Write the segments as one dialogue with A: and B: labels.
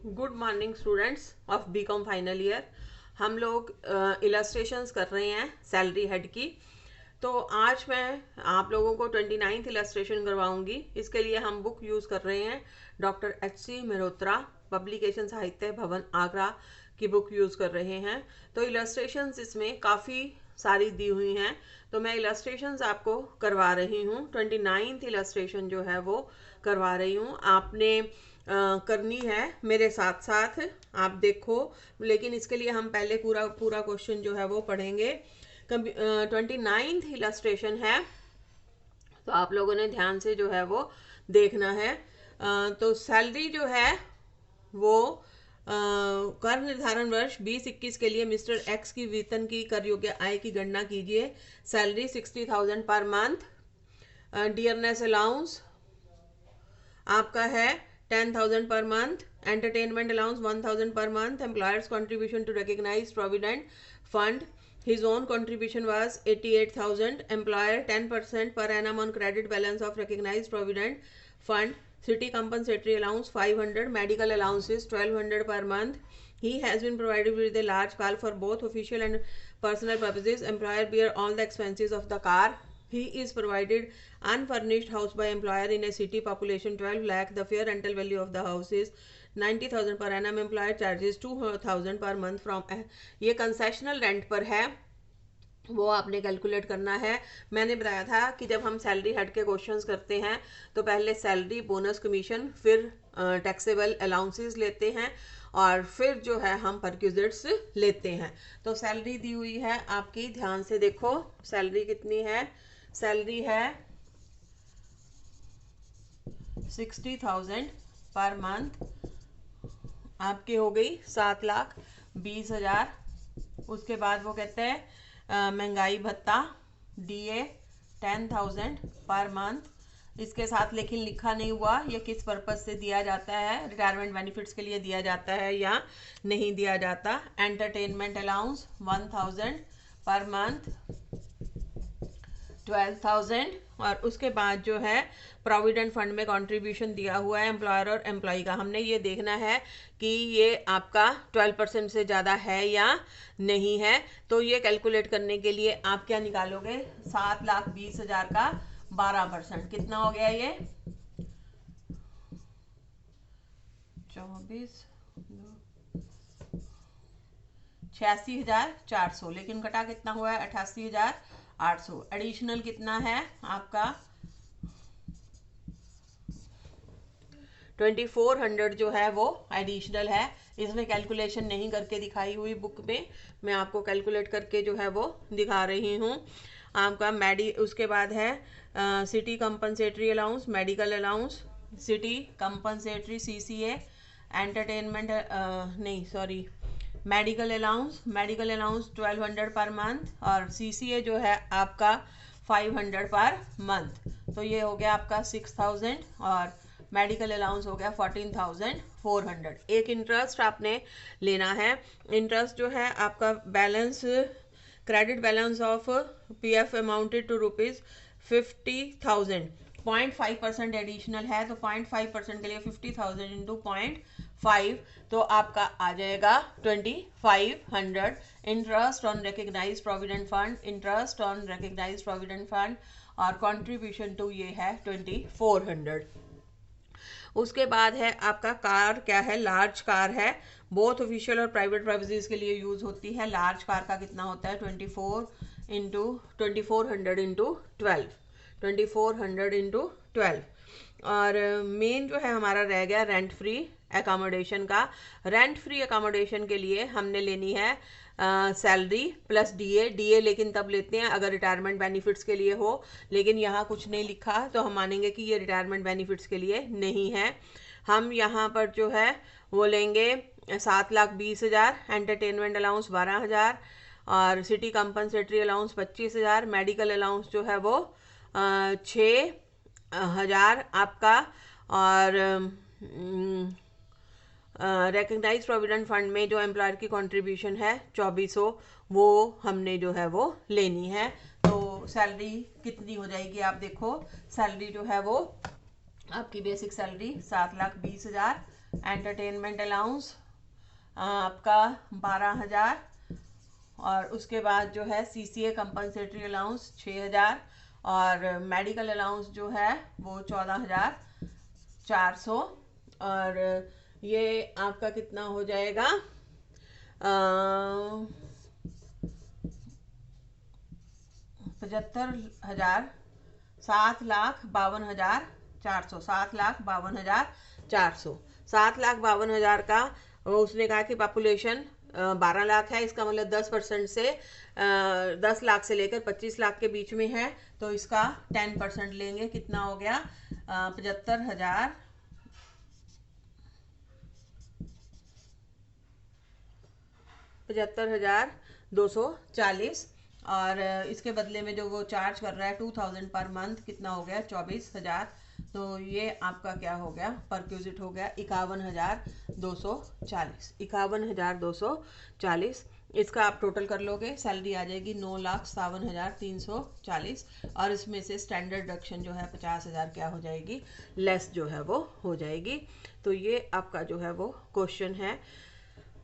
A: Good morning students of BCom final year. हम लोग illustrations कर रहे हैं सैलरी हेड की। तो आज मैं आप लोगों को 29th इलस्ट्रेशन करवाऊंगी। इसके लिए हम बुक यूज़ कर रहे हैं डॉक्टर H.C. मेहरोत्रा, पब्लिकेशन साहित्य भवन आगरा की बुक यूज़ कर रहे हैं। तो इलस्ट्रेशंस इसमें काफ़ी सारी दी हुई हैं, तो मैं इलस्ट्रेशंस आपको करवा रही हूँ। 29th इलस्ट्रेशन जो है वो करवा रही हूँ। आपने करनी है मेरे साथ साथ, आप देखो। लेकिन इसके लिए हम पहले पूरा पूरा क्वेश्चन जो है वो पढ़ेंगे। 29th इलस्ट्रेशन है, तो आप लोगों ने ध्यान से जो है वो देखना है। तो सैलरी जो है वो कर निर्धारण वर्ष 2021 के लिए मिस्टर एक्स की वेतन की कर योग्य आय की गणना कीजिए। Salary 60,000 per month. Dearness allowance आपका है 10,000 per month. Entertainment allowance 1,000 per month. Employer's contribution to recognized provident fund. His own contribution was 88,000. Employer 10% per annum on credit balance of recognized provident fund. City compensatory allowance 500. Medical allowances 1,200 per month. He has been provided with a large car for both official and personal purposes. Employer bear all the expenses of the car. He is provided unfurnished house by employer in a city population 12 lakh. The fair rental value of the house is 90,000 per annum. Employer charges 2,000 per month from ये concessional rent पर है, वो आपने calculate करना है। मैंने बताया था कि जब हम सैलरी हेड के क्वेश्चंस करते हैं तो पहले सैलरी, बोनस, कमीशन, फिर टैक्सेबल अलाउंसेस लेते हैं और फिर जो है हम परक्यूजिट्स लेते हैं। तो सैलरी दी हुई है आपकी, ध्यान से देखो। सैलरी कितनी है? सैलरी है 60,000 पर मंथ, आपकी हो गई 7,20,000। उसके बाद वो कहते हैं महंगाई भत्ता DA 10,000 पर मंथ। इसके साथ लेकिन लिखा नहीं हुआ ये किस पर्पज से दिया जाता है, रिटायरमेंट बेनिफिट्स के लिए दिया जाता है या नहीं दिया जाता। Entertainment allowance 1,000 per month, 12,000। और उसके बाद जो है प्रोविडेंट फंड में कंट्रीब्यूशन दिया हुआ है एम्प्लॉयर और एम्प्लॉय का। हमने ये देखना है कि ये आपका 12% से ज़्यादा है या नहीं है। तो ये कैलकुलेट करने के लिए आप क्या निकालोगे? 7,20,000 का 12%, कितना हो गया ये? 24, 86,400। लेकिन कटा कितना हुआ है? 88,800। एडिशनल कितना है आपका? 2,400 जो है वो एडिशनल है। इसमें कैलकुलेशन नहीं करके दिखाई हुई बुक में, मैं आपको कैलकुलेट करके जो है वो दिखा रही हूँ। आपका उसके बाद है city compensatory allowance, medical allowance, city compensatory CCA, entertainment नहीं sorry medical allowance 1,200 per month और CCA जो है आपका 500 पर मंथ। तो ये हो गया आपका 6,000 और मेडिकल अलाउंस हो गया 14,400। एक इंटरेस्ट आपने लेना है। इंटरेस्ट जो है आपका balance, credit balance of PF amounted to ₹50,000। 0.5% additional है, तो 0.5% के लिए 50,000 इंटू 0.5, तो आपका आ जाएगा 2,500। Interest on recognised provident fund, interest on recognised provident fund और कंट्रीब्यूशन टू ये है 2,400। उसके बाद है आपका कार, क्या है? लार्ज कार है, बोथ ऑफिशियल और प्राइवेट पर्पसेस के लिए यूज होती है। लार्ज कार का कितना होता है? 2,400 इंटू 12, 2,400 इंटू 12। और मेन जो है हमारा रह गया रेंट फ्री एकोमोडेशन का। रेंट फ्री एकोमोडेशन के लिए हमने लेनी है सैलरी प्लस DA लेकिन तब लेते हैं अगर रिटायरमेंट बेनिफिट्स के लिए हो, लेकिन यहाँ कुछ नहीं लिखा तो हम मानेंगे कि ये रिटायरमेंट बेनिफिट्स के लिए नहीं है। हम यहाँ पर जो है वो लेंगे 7,20,000, एंटरटेनमेंट अलाउंस 12,000 और city compensatory allowance 25,000, medical allowance जो है वो 6,000 आपका, और रिकग्नाइज प्रोविडेंट फंड में जो एम्प्लॉयर की कंट्रीब्यूशन है 2,400, वो हमने जो है वो लेनी है। तो सैलरी कितनी हो जाएगी आप देखो। सैलरी जो है वो आपकी बेसिक सैलरी 7,20,000 एंटरटेनमेंट अलाउंस आपका 12,000, और उसके बाद जो है CCA कंपनसेटरी अलाउंस 6,000, और मेडिकल अलाउंस जो है वो 14,400, और ये आपका कितना हो जाएगा 75,000, 7,52,400, 7,52,400, 7,52,000 का उसने कहा कि पॉपुलेशन 12 लाख है, इसका मतलब 10% से 10 लाख से लेकर 25 लाख के बीच में है, तो इसका 10% लेंगे, कितना हो गया 75,240, और इसके बदले में जो वो चार्ज कर रहा है 2,000 पर मंथ, कितना हो गया 24,000, तो ये आपका क्या हो गया परक्यूजिट हो गया 51,240, 51,240। इसका आप टोटल कर लोगे, सैलरी आ जाएगी 9,57,340, और इसमें से स्टैंडर्ड डिडक्शन जो है 50,000 क्या हो जाएगी लेस जो है वो हो जाएगी। तो ये आपका जो है वो क्वेश्चन है,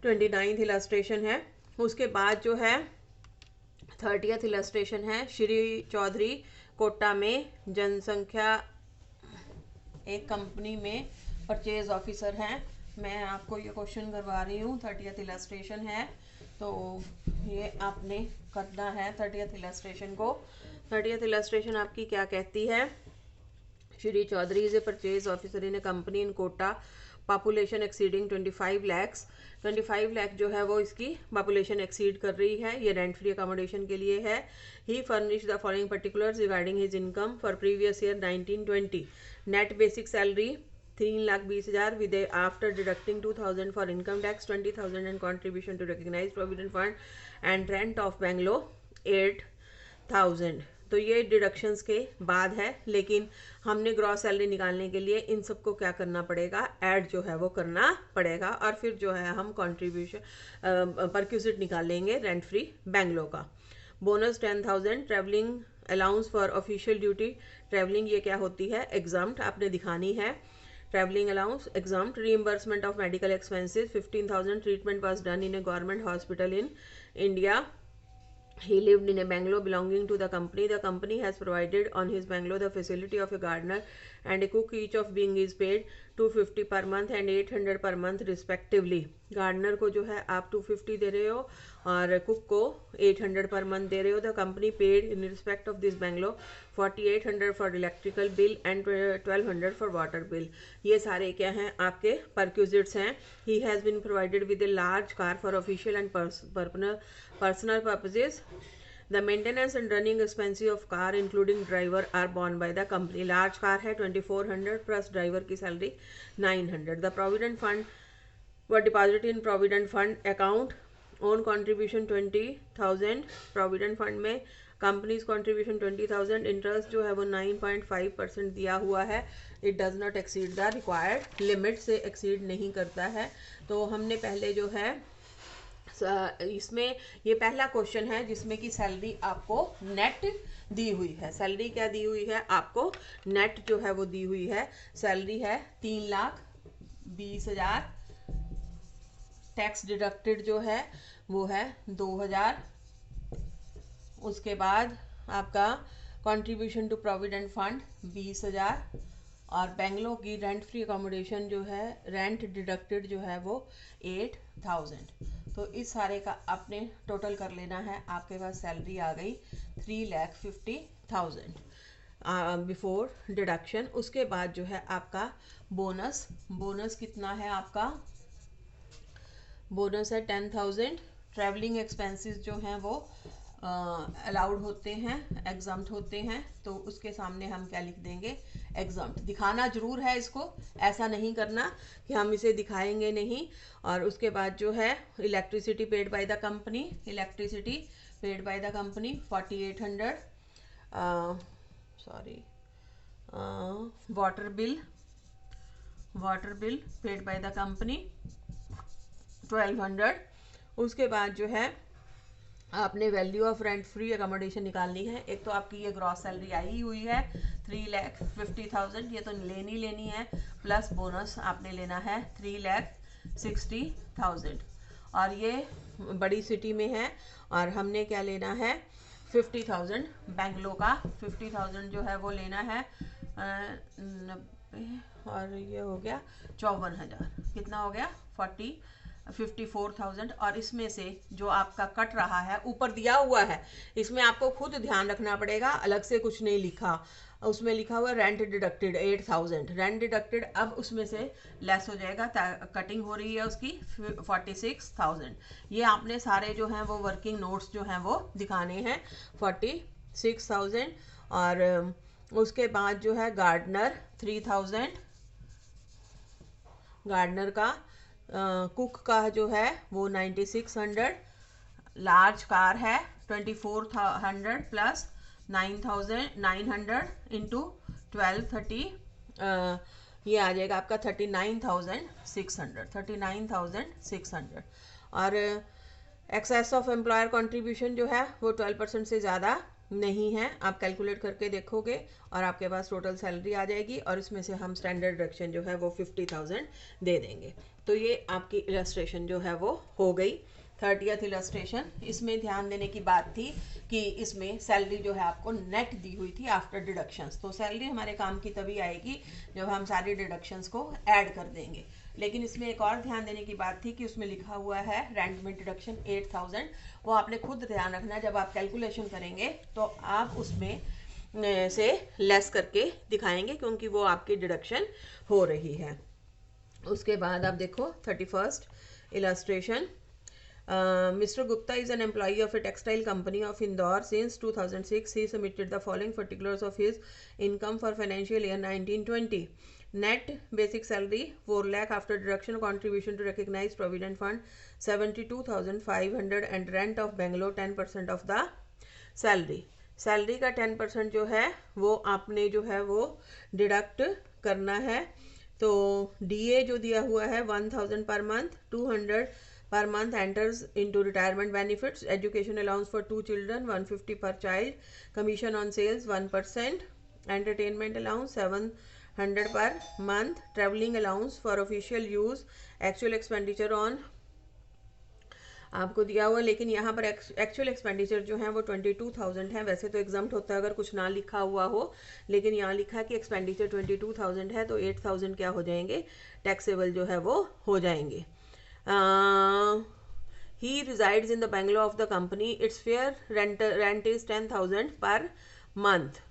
A: 29th इलस्ट्रेशन है। उसके बाद जो है 30th इलस्ट्रेशन है, श्री चौधरी कोटा में जनसंख्या एक कंपनी में परचेज ऑफिसर हैं। मैं आपको ये क्वेश्चन करवा रही हूँ, 30th इलस्ट्रेशन है, तो ये आपने करना है 30th इलस्ट्रेशन को। 30th इलस्ट्रेशन आपकी क्या कहती है, Shri Chaudhary is a purchase officer in a company in Kota, population exceeding 25 lakhs. 25 lakh जो है वो इसकी पॉपुलेशन एक्सीड कर रही है, ये रेंट फ्री अकोमोडेशन के लिए है। He furnish the following particulars regarding his income for previous year 1920। Net basic salary 3,20,000 with after deducting 2,000 for income tax, 20,000 and contribution to recognise provident fund and rent of bungalow 8,000। तो ये deductions के बाद है, लेकिन हमने gross salary निकालने के लिए इन सबको क्या करना पड़ेगा, ऐड जो है वो करना पड़ेगा, और फिर जो है हम कॉन्ट्रीब्यूशन परक्यूजिट निकालेंगे रेंट फ्री बेंगलो का। Bonus 10,000, travelling allowance for official duty, travelling ये क्या होती है एग्जाम्प्ट आपने दिखानी है, travelling allowance exempt. Reimbursement of medical expenses 15,000, treatment was done in A government hospital in India. He lived in a bungalow belonging to the company. The company has provided on his bungalow the facility of a gardener and a cook, each of being is paid 250 per month and 800 per month respectively. Gardener को जो है आप 250 दे रहे हो और cook को 800 per month दे रहे हो। The company paid in respect of this bungalow 4,800 for electrical bill and 1,200 for water bill. ये सारे क्या हैं आपके परक्यूजिट्स हैं। He has been provided with a large car for official and personal purposes. The maintenance and running expenses of car including driver are borne by the company. Large car है 2,400 plus driver की salary 900. The provident fund were deposited in provident fund account. Own contribution 20,000. provident fund में companies contribution 20,000। Interest जो है वो 9.5% दिया हुआ है। It does not exceed the required limit, से एक्सीड नहीं करता है। तो हमने पहले जो है इसमें ये पहला क्वेश्चन है जिसमें कि सैलरी आपको नेट दी हुई है। सैलरी क्या दी हुई है आपको, नेट जो है वो दी हुई है। सैलरी है 3,20,000, टैक्स डिडक्टेड जो है वो है 2,000। उसके बाद आपका कंट्रीब्यूशन टू प्रोविडेंट फंड 20,000, और बेंगलो की रेंट फ्री अकोमोडेशन जो है रेंट डिडक्टेड जो है वो 8,000। तो इस सारे का आपने टोटल कर लेना है। आपके पास सैलरी आ गई 3,50,000 बिफोर डिडक्शन। उसके बाद जो है आपका बोनस, बोनस कितना है आपका, बोनस है 10,000। ट्रैवलिंग एक्सपेंसेस जो हैं वो अलाउड होते हैं, एग्जम्प्ट होते हैं, तो उसके सामने हम क्या लिख देंगे, एग्जम्प्ट। दिखाना जरूर है इसको, ऐसा नहीं करना कि हम इसे दिखाएंगे नहीं। और उसके बाद जो है electricity paid by the company, electricity paid by the company 4,800, sorry water bill paid by the company 1,200। उसके बाद जो है आपने value of rent free accommodation निकालनी है। एक तो आपकी ये ग्रॉस सैलरी आई हुई है 3,50,000, ये तो लेनी है, प्लस बोनस आपने लेना है 3,60,000, और ये बड़ी सिटी में है, और हमने क्या लेना है 50,000 बेंगलो का 50,000 जो है वो लेना है 90, और ये हो गया 54,000, कितना हो गया 54,000। और इसमें से जो आपका कट रहा है ऊपर दिया हुआ है, इसमें आपको खुद ध्यान रखना पड़ेगा, अलग से कुछ नहीं लिखा, उसमें लिखा हुआ रेंट डिडक्टेड 8,000, रेंट डिडक्टेड, अब उसमें से लेस हो जाएगा, कटिंग हो रही है उसकी 46,000। ये आपने सारे जो हैं वो वर्किंग नोट्स जो हैं वो दिखाने हैं 46,000। और उसके बाद जो है गार्डनर 3,000, गार्डनर का कुक का जो है वो 9,600, लार्ज कार है 2,400 प्लस 9,900 इंटू 1230, ये आ जाएगा आपका 39,600। और एक्सेस ऑफ एम्प्लॉयर कंट्रीब्यूशन जो है वो 12% से ज़्यादा नहीं है, आप कैलकुलेट करके देखोगे और आपके पास टोटल सैलरी आ जाएगी, और इसमें से हम स्टैंडर्ड डिडक्शन जो है वो 50,000 दे देंगे। तो ये आपकी इलस्ट्रेशन जो है वो हो गई। 30th इलस्ट्रेशन, इसमें ध्यान देने की बात थी कि इसमें सैलरी जो है आपको नेट दी हुई थी आफ्टर डिडक्शंस, तो सैलरी हमारे काम की तभी आएगी जब हम सारी डिडक्शंस को ऐड कर देंगे। लेकिन इसमें एक और ध्यान देने की बात थी कि उसमें लिखा हुआ है रेंट में डिडक्शन 8,000, वो आपने खुद ध्यान रखना, जब आप कैलकुलेशन करेंगे तो आप उसमें से लेस करके दिखाएंगे, क्योंकि वो आपकी डिडक्शन हो रही है। उसके बाद आप देखो 31st illustration. Mr. Gupta is an employee of a textile company of Indore since 2006. He submitted the following particulars of his income for financial year 1920. Net basic salary 4 lakh after deduction contribution to recognized provident fund 72,500 and rent of Bangalore 10% of the salary. Salary का 10% जो है वो आपने जो है वो deduct करना है। तो डीए जो दिया हुआ है 1,000 per month, 200 per month enters into retirement benefits, education allowance for 2 children 150 per child, commission on sales 1%, entertainment allowance 700 per month, traveling allowance for official use, actual expenditure on आपको दिया हुआ, लेकिन यहाँ पर एक्चुअल एक्सपेंडिचर जो है वो 22,000 है। वैसे तो एग्जाम्प्ट होता है अगर कुछ ना लिखा हुआ हो, लेकिन यहाँ लिखा है कि एक्सपेंडिचर 22,000 है, तो 8,000 क्या हो जाएंगे, टैक्सेबल जो है वो हो जाएंगे। He resides in the bungalow of the company. Its fair rent is 10,000 per month.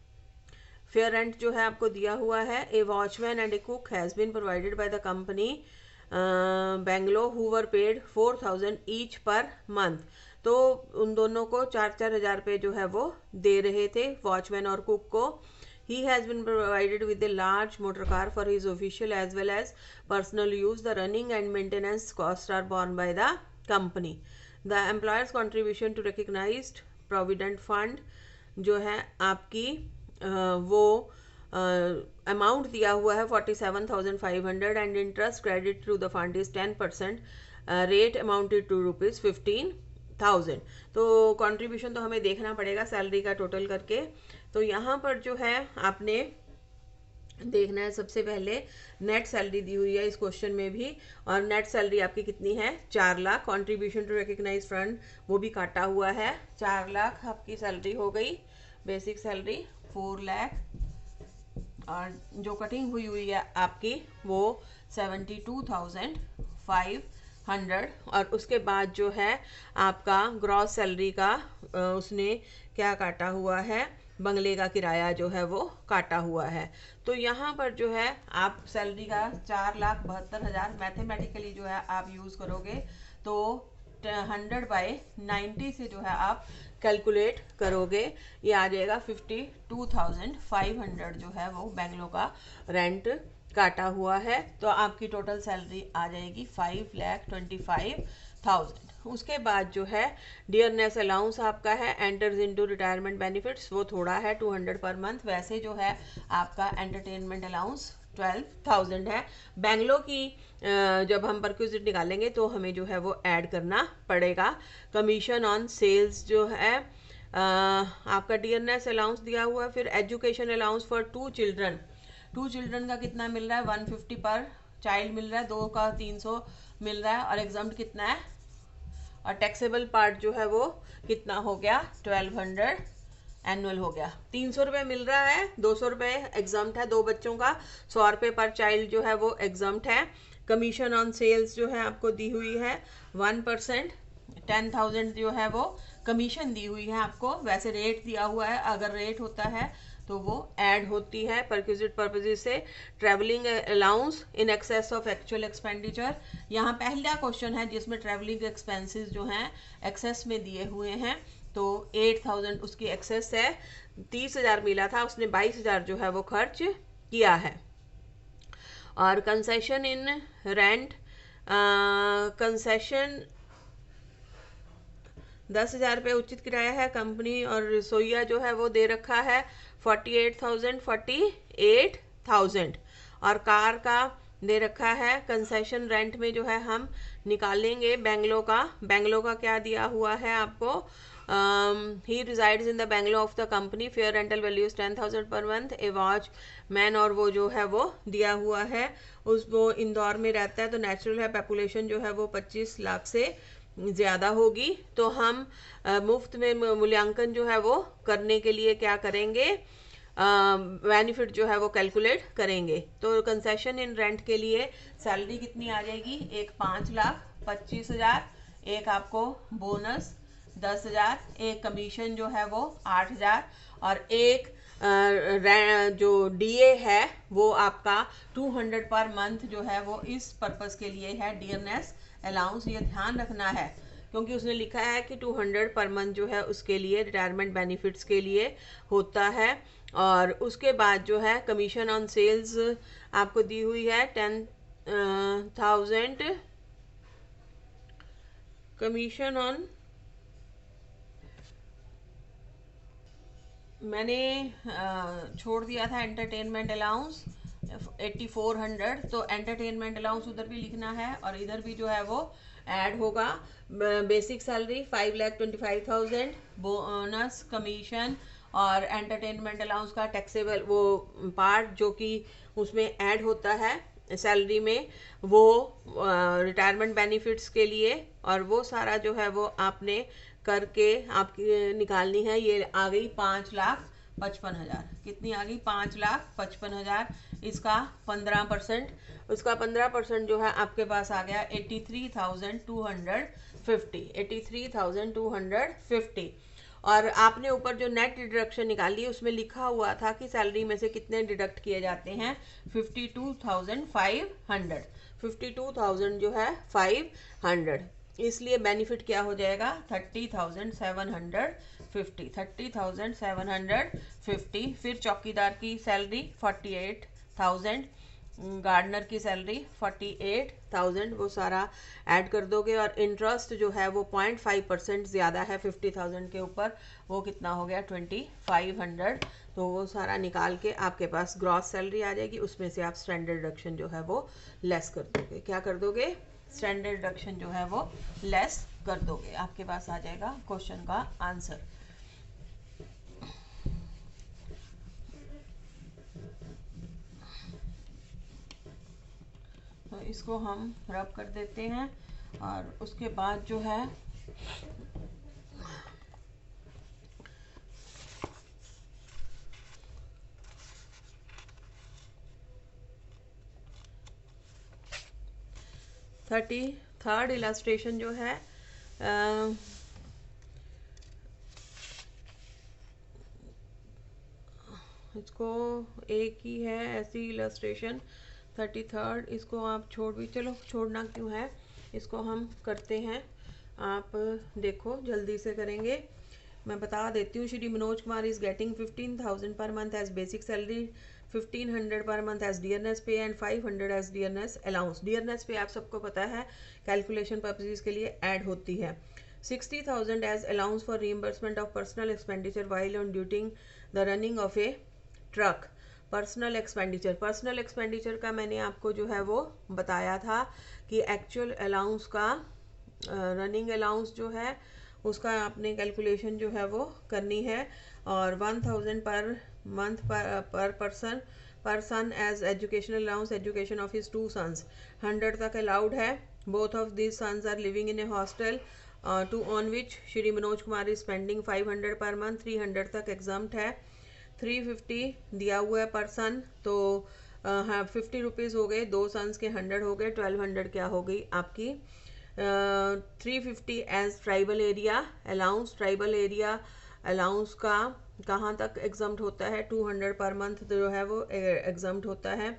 A: Fair rent जो है आपको दिया हुआ है। A watchman and a cook has been provided by the company Bangalore who were paid 4,000 each per month. तो उन दोनों को 4,000 रुपये जो है वो दे रहे थे, वॉचमैन और कुक को। He has been provided with a large motor car for his official as well as personal use. The running and maintenance costs are borne by the company. The employer's contribution to recognized provident fund जो है आपकी वो amount दिया हुआ है 47,500 and interest credit to the fund is 10%. Rate amounted to ₹15,000. तो contribution तो हमें देखना पड़ेगा सैलरी का टोटल करके। तो यहाँ पर जो है आपने देखना है सबसे पहले नेट सैलरी दी हुई है इस क्वेश्चन में भी, और नेट सैलरी आपकी कितनी है 4 lakh. Contribution to recognise fund वो भी काटा हुआ है, 4 लाख आपकी सैलरी हो गई। बेसिक सैलरी 4 लाख और जो कटिंग हुई है आपकी वो 72,500। और उसके बाद जो है आपका ग्रॉस सैलरी का उसने क्या काटा हुआ है, बंगले का किराया जो है वो काटा हुआ है। तो यहाँ पर जो है आप सैलरी का 4,72,000 मैथमेटिकली जो है आप यूज़ करोगे तो 100/90 से जो है आप कैलकुलेट करोगे, ये आ जाएगा 52,500 जो है वो बेंगलो का रेंट काटा हुआ है। तो आपकी टोटल सैलरी आ जाएगी 5,25,000। उसके बाद जो है डियरनेस अलाउंस आपका है, एंटर्स इनटू रिटायरमेंट बेनिफिट्स, वो थोड़ा है 200 पर मंथ। वैसे जो है आपका एंटरटेनमेंट अलाउंस 12,000 है। बेंगलो की जब हम परक्विजिट निकालेंगे तो हमें जो है वो ऐड करना पड़ेगा। कमीशन ऑन सेल्स जो है आपका डियरनेस अलाउंस दिया हुआ है। फिर एजुकेशन अलाउंस फॉर 2 चिल्ड्रन का कितना मिल रहा है, 150 पर चाइल्ड मिल रहा है, 2 का 300 मिल रहा है। और एग्जाम्प्ट कितना है, और टैक्सेबल पार्ट जो है वो कितना हो गया, 1200 एनुअल हो गया। 300 रुपये मिल रहा है, 200 रुपये एग्जाम्प्ट है 2 बच्चों का, 100 रुपये पर चाइल्ड जो है वो एग्जाम्प्ट है। कमीशन ऑन सेल्स जो है आपको दी हुई है 1%, 10,000 जो है वो कमीशन दी हुई है आपको। वैसे रेट दिया हुआ है, अगर रेट होता है तो वो ऐड होती है परक्विजिट पर्पजेज से। Travelling allowance in excess of actual expenditure, यहाँ पहला क्वेश्चन है जिसमें ट्रैवलिंग एक्सपेंसेस जो हैं एक्सेस में दिए हुए हैं। तो 8,000 उसकी एक्सेस है, 30,000 मिला था, उसने 22,000 जो है वो खर्च किया है। और कंसेशन इन रेंट, कंसेशन 10,000 रुपये उचित किराया है कंपनी, और रसोईया जो है वो दे रखा है 48,000। और कार का दे रखा है कंसेशन रेंट में जो है हम निकालेंगे बेंगलो का क्या दिया हुआ है आपको। He resides in the bungalow of the company, fair rental value 10,000 per month. A watch man, और वो जो है वो दिया हुआ है वो इंदौर में रहता है, तो नेचुरल है पॉपुलेशन जो है वो 25 लाख से ज़्यादा होगी। तो हम मुफ्त में मूल्यांकन जो है वो करने के लिए क्या करेंगे, बेनिफिट जो है वो कैलकुलेट करेंगे। तो कंसेशन इन रेंट के लिए सैलरी कितनी आ जाएगी, एक 5,25,000, एक आपको बोनस 10,000, एक कमीशन जो है वो 8,000, और एक जो डीए है वो आपका 200 पर मंथ जो है वो इस पर्पस के लिए है, डियरनेस अलाउंस। ये ध्यान रखना है क्योंकि उसने लिखा है कि 200 पर मंथ जो है उसके लिए रिटायरमेंट बेनिफिट्स के लिए होता है। और उसके बाद जो है कमीशन ऑन सेल्स आपको दी हुई है 10,000, कमीशन ऑन, मैंने छोड़ दिया था एंटरटेनमेंट अलाउंस 8,400, तो एंटरटेनमेंट अलाउंस उधर भी लिखना है और इधर भी जो है वो ऐड होगा। बेसिक सैलरी 5,25,000, बोनस, कमीशन और एंटरटेनमेंट अलाउंस का टैक्सेबल वो पार्ट जो कि उसमें ऐड होता है सैलरी में, वो रिटायरमेंट बेनिफिट्स के लिए, और वो सारा जो है वो आपने करके आपकी निकालनी है। ये आ गई 5,55,000। कितनी आ गई, 5,55,000। इसका 15%, उसका 15% जो है आपके पास आ गया 83,250, 83,250। और आपने ऊपर जो नेट डिडक्शन निकाली उसमें लिखा हुआ था कि सैलरी में से कितने डिडक्ट किए जाते हैं, 52,500, 52,000 जो है 500। इसलिए बेनिफिट क्या हो जाएगा, 30,750, 30,750। फिर चौकीदार की सैलरी 48,000, गार्डनर की सैलरी 48,000, वो सारा ऐड कर दोगे। और इंटरेस्ट जो है वो 0.5% ज़्यादा है 50,000 के ऊपर, वो कितना हो गया 2,500। तो वो सारा निकाल के आपके पास ग्रॉस सैलरी आ जाएगी, उसमें से आप स्टैंडर्ड डिडक्शन जो है वो लेस कर दोगे। क्या कर दोगे, स्टैंडर्ड डिडक्शन जो है वो लेस कर दोगे। आपके पास आ जाएगा क्वेश्चन का आंसर। तो इसको हम रब कर देते हैं और उसके बाद जो है थर्ड इलस्ट्रेशन जो है इसको एक ही है ऐसी इलस्ट्रेशन 33rd, इसको आप छोड़ भी, चलो छोड़ना क्यों है, इसको हम करते हैं। आप देखो जल्दी से करेंगे, मैं बता देती हूँ। Shri Manoj Kumar is getting 15,000 per month as basic salary, 1,500 per month as dearness pay and 500 as dearness allowance. Dearness pay आप सबको पता है कैलकुलेशन पर्पसेस के लिए ऐड होती है। 60,000 as allowance for reimbursement of personal expenditure while on ड्यूटिंग the running of a truck. Personal expenditure का मैंने आपको जो है वो बताया था कि एक्चुअल अलाउंस का रनिंग अलाउंस जो है उसका आपने कैलकुलेशन जो है वो करनी है। और 1000 per month per person as educational allowance education of his 2 sons 100 तक अलाउड है। Both of these sons are living in a hostel to on which Shri Manoj Kumar is spending 500 per month, 300 तक एग्जाम्प्ट है। 350 दिया हुआ है पर्सन, तो हाँ 50 रुपीज़ हो गए, 2 सन्स के 100 हो गए, 1200 क्या हो गई आपकी 350 as tribal area allowance. Tribal area allowance का कहाँ तक एग्जाम्प्ट होता है, 200 पर मंथ जो है वो एग्जाम्प्ट होता है।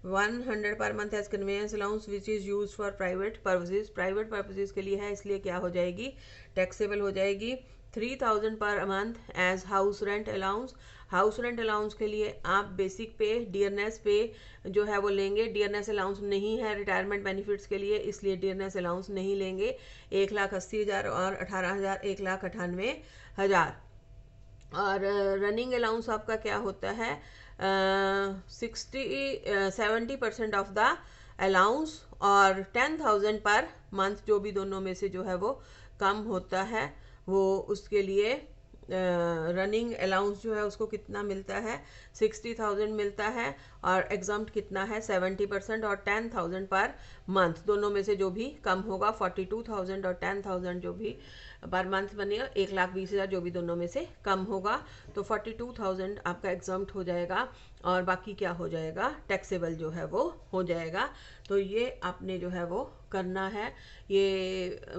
A: 100 per month as conveyance allowance which is use for private purposes के लिए है, इसलिए क्या हो जाएगी, टैक्सेबल हो जाएगी। 3000 per month as house rent allowance. House rent allowance के लिए आप बेसिक पे डियरनेस पे जो है वो लेंगे। डियरनेस अलाउंस नहीं है रिटायरमेंट बेनिफिट्स के लिए, इसलिए डियरनेस अलाउंस नहीं लेंगे। 1,80,000 और 18,000 1,98,000। और रनिंग अलाउंस आपका क्या होता है, 70% ऑफ द अलाउंस और 10,000 पर मंथ, जो भी दोनों में से जो है वो कम होता है वो उसके लिए रनिंग अलाउंस जो है उसको कितना मिलता है, 60,000 मिलता है। और एग्जाम्प्ट कितना है 70% और 10,000 पर मंथ, दोनों में से जो भी कम होगा 42,000 और 10,000 जो भी पर मंथ बनेगा, 1,20,000 जो भी दोनों में से कम होगा, तो 42,000 आपका एग्जाम्प्ट हो जाएगा और बाकी क्या हो जाएगा, टैक्सेबल जो है वो हो जाएगा। तो ये आपने जो है वो करना है। ये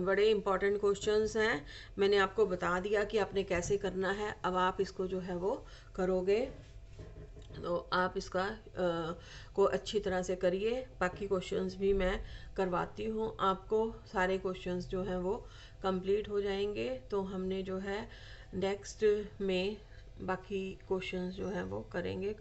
A: बड़े इंपॉर्टेंट क्वेश्चंस हैं, मैंने आपको बता दिया कि आपने कैसे करना है। अब आप इसको जो है वो करोगे तो आप इसका को अच्छी तरह से करिए। बाकी क्वेश्चंस भी मैं करवाती हूँ आपको, सारे क्वेश्चंस जो हैं वो कंप्लीट हो जाएंगे। तो हमने जो है नेक्स्ट में बाकी क्वेश्चंस जो हैं वो करेंगे।